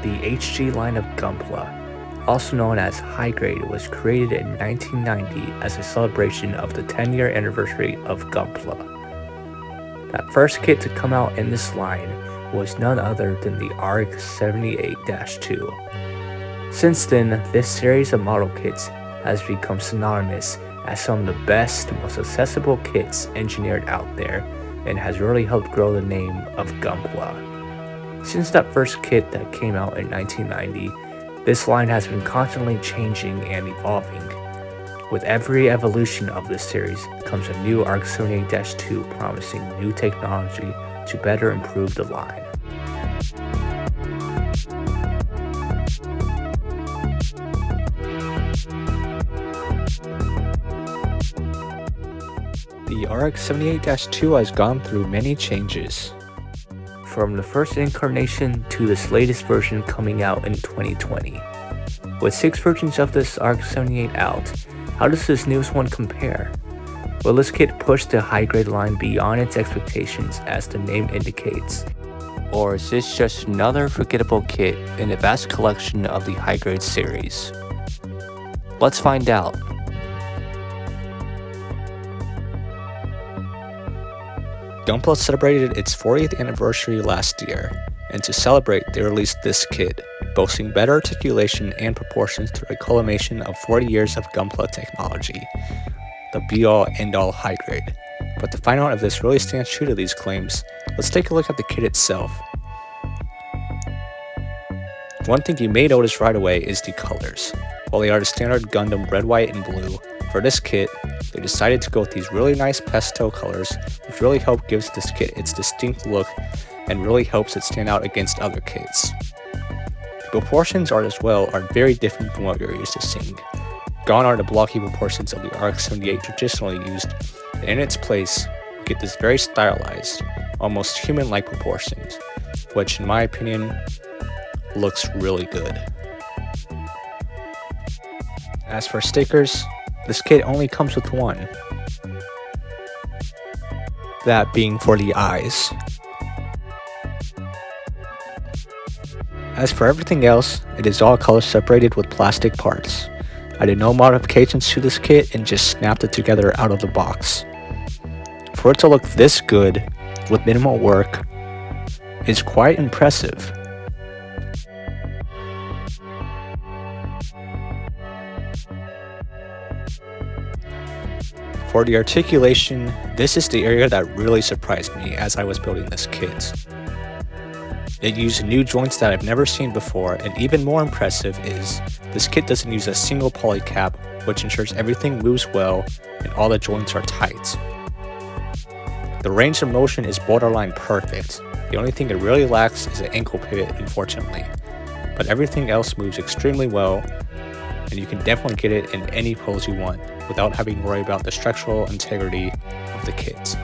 The HG line of Gunpla, also known as High Grade, was created in 1990 as a celebration of the 10-year anniversary of Gunpla. That first kit to come out in this line was none other than the rx78-2. Since then, this series of model kits has become synonymous as some of the best, most accessible kits engineered out there, and has really helped grow the name of Gunpla. Since that first kit that came out in 1990, this line has been constantly changing and evolving. With every evolution of this series comes a new rx78-2 promising new technology to better improve the line. The rx78-2 has gone through many changes, from the first incarnation to this latest version coming out in 2020. With 6 versions of this rx78 out, how does this newest one compare? Will this kit push the high grade line beyond its expectations as the name indicates? Or is this just another forgettable kit in a vast collection of the high grade series? Let's find out. Gunpla celebrated its 40th anniversary last year, and to celebrate they released this kit, boasting better articulation and proportions through a culmination of 40 years of Gunpla technology, the be-all end-all high grade. But to find out if this really stands true to these claims, let's take a look at the kit itself. One thing you may notice right away is the colors. While they are the standard Gundam red, white, and blue, for this kit, they decided to go with these really nice pastel colors, which really help gives this kit its distinct look and really helps it stand out against other kits. The proportions are very different from what you're used to seeing. Gone are the blocky proportions of the rx78 traditionally used, and in its place, you get this very stylized, almost human-like proportions, which in my opinion, looks really good. As for stickers, this kit only comes with one, that being for the eyes. As for everything else, it is all color separated with plastic parts. I did no modifications to this kit and just snapped it together out of the box. For it to look this good, with minimal work, is quite impressive. For the articulation, this is the area that really surprised me as I was building this kit. It used new joints that I've never seen before, and even more impressive is, this kit doesn't use a single poly cap, which ensures everything moves well and all the joints are tight. The range of motion is borderline perfect. The only thing it really lacks is an ankle pivot, unfortunately. But everything else moves extremely well, and you can definitely get it in any pose you want without having to worry about the structural integrity of the kit.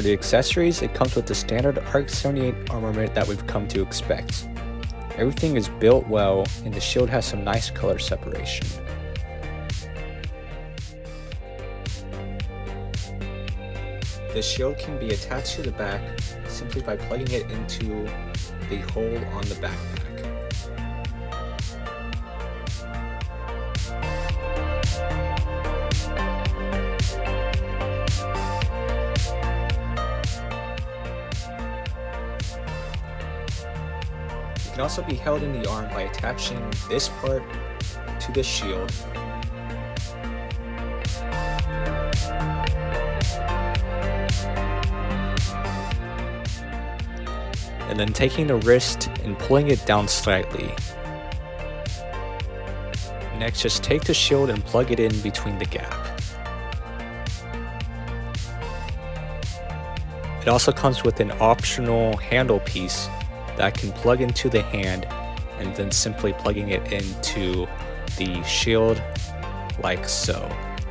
For the accessories, it comes with the standard rx78 armament that we've come to expect. Everything is built well, and the shield has some nice color separation. The shield can be attached to the back simply by plugging it into the hole on the backpack. It can also be held in the arm by attaching this part to the shield and then taking the wrist and pulling it down slightly. Next, just take the shield and plug it in between the gap. It also comes with an optional handle piece that can plug into the hand and then simply plugging it into the shield like so.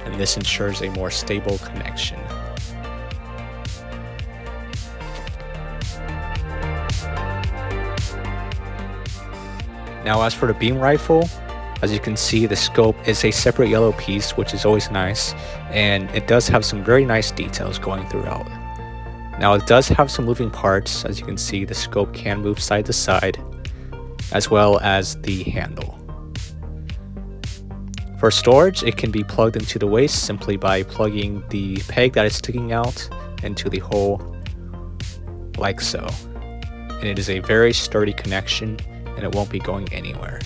And this ensures a more stable connection. Now as for the beam rifle, as you can see, the scope is a separate yellow piece, which is always nice, and it does have some very nice details going throughout. Now it does have some moving parts. As you can see, the scope can move side to side, as well as the handle. For storage, it can be plugged into the waist simply by plugging the peg that is sticking out into the hole like so. And it is a very sturdy connection, and it won't be going anywhere.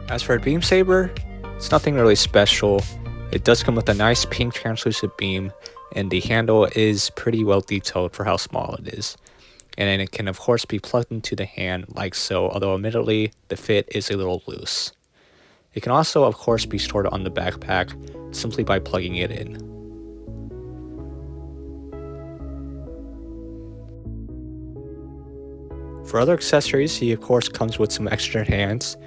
As for a beam saber, it's nothing really special. It does come with a nice pink translucent beam, and the handle is pretty well detailed for how small it is. And then it can of course be plugged into the hand like so, although admittedly the fit is a little loose. It can also of course be stored on the backpack simply by plugging it in. For other accessories, he of course comes with some extra hands.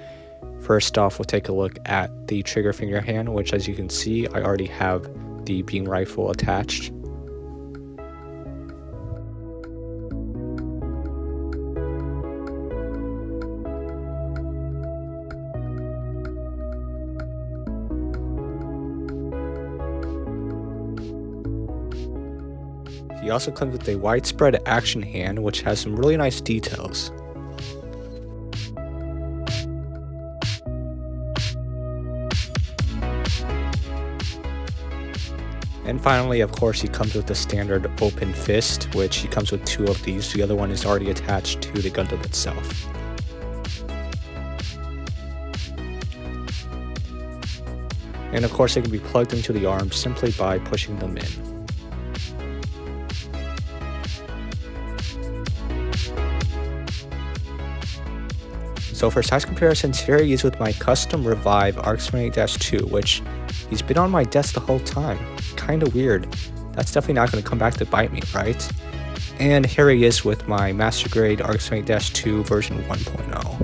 First off, we'll take a look at the trigger finger hand, which as you can see, I already have the beam rifle attached. He also comes with a widespread action hand, which has some really nice details. And finally, of course, he comes with the standard open fist, which he comes with two of these. The other one is already attached to the Gundam itself. And of course, they can be plugged into the arm simply by pushing them in. So for size comparisons, here he is with my custom Revive rx78-2, which he's been on my desk the whole time. Kinda weird. That's definitely not going to come back to bite me, right? And here he is with my Master Grade rx78-2 version 1.0.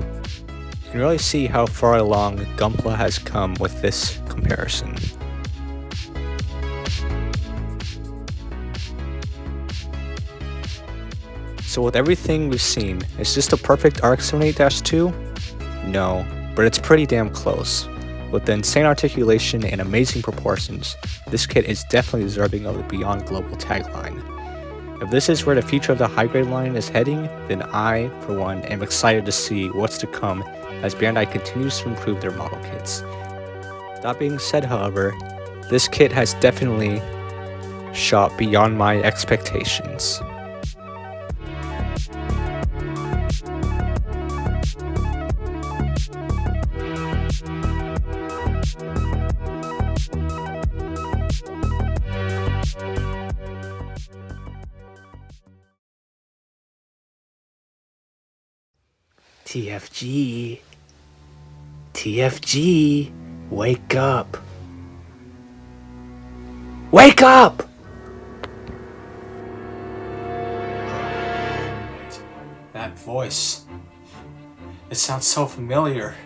You can really see how far along Gunpla has come with this comparison. So with everything we've seen, is this the perfect rx78-2? No, but it's pretty damn close. With the insane articulation and amazing proportions, this kit is definitely deserving of the Beyond Global tagline. If this is where the future of the high grade line is heading, then I, for one, am excited to see what's to come as Bandai continues to improve their model kits. That being said, however, this kit has definitely shot beyond my expectations. TFG, wake up. Wake up! That voice, it sounds so familiar.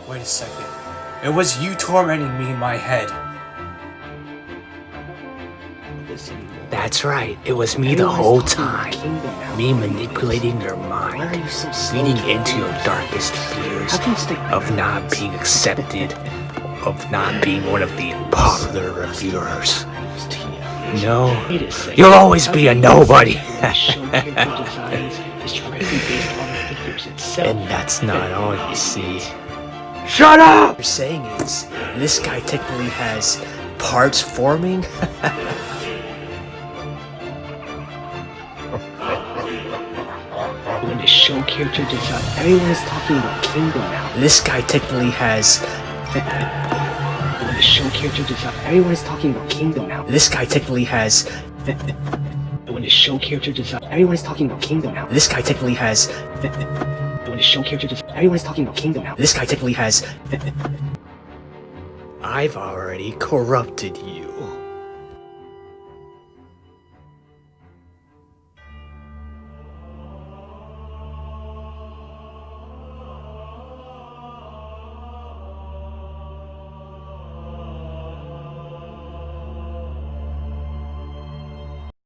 Wait a second. It was you tormenting me in my head. That's right, it was me the whole time. Me manipulating your mind, feeding into your darkest fears of not being accepted, of not being one of the popular reviewers. No, you'll always be a nobody. And that's not all you see. Shut up! What you're saying is, this guy technically has parts forming? When the show character design, everyone is talking about Kingdom now. This guy technically has... When the show character design, everyone is talking about Kingdom now. This guy technically has... When the show character design, everyone is talking about Kingdom now. This guy technically has... When the show character design, everyone is talking about Kingdom now. This guy technically has... I've already corrupted you.